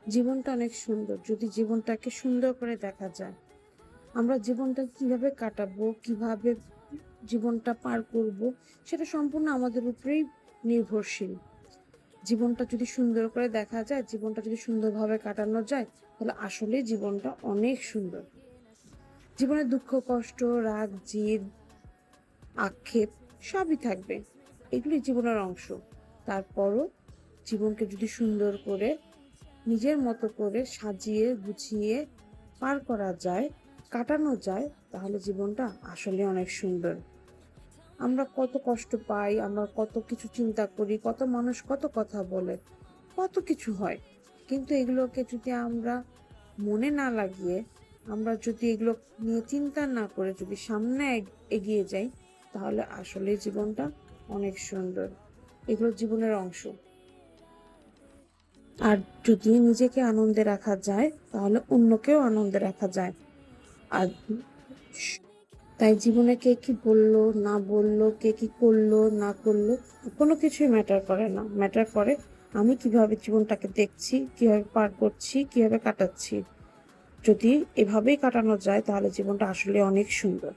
জীবনটা অনেক সুন্দর যদি জীবনটাকে সুন্দর করে দেখা যায়। আমরা জীবনটা কিভাবে কাটাবো, কিভাবে জীবনটা পার করব, সেটা সম্পূর্ণ আমাদের উপরেই নির্ভরশীল। জীবনটা যদি সুন্দর করে দেখা যায়, জীবনটা যদি সুন্দরভাবে কাটানো যায়, তাহলে আসলেই জীবনটা অনেক সুন্দর। জীবনে দুঃখ, কষ্ট, রাগ, জিদ, আক্ষেপ সবই থাকবে। এগুলি জীবনের অংশ। তারপরও জীবনকে যদি সুন্দর করে নিজের মতো করে সাজিয়ে গুছিয়ে পার করা যায়, কাটানো যায়, তাহলে জীবনটা আসলে অনেক সুন্দর। আমরা কত কষ্ট পাই, আমরা কত কিছু চিন্তা করি, কত মানুষ কত কথা বলে, কত কিছু হয়, কিন্তু এগুলোকে যদি আমরা মনে না লাগিয়ে, আমরা যদি এগুলো নিয়ে চিন্তা না করে যদি সামনে এগিয়ে যাই, তাহলে আসলে জীবনটা অনেক সুন্দর। এগুলো জীবনের অংশ। আর যদি নিজেকে আনন্দে রাখা যায়, তাহলে অন্যকেও আনন্দে রাখা যায়। আর তাই জীবনে কে কি বললো না বললো, কে কি করলো না করলো, কোনো কিছুই ম্যাটার করে না। ম্যাটার করে আমি কিভাবে জীবনটাকে দেখছি, কিভাবে পার করছি, কিভাবে কাটাচ্ছি। যদি এভাবেই কাটানো যায়, তাহলে জীবনটা আসলে অনেক সুন্দর।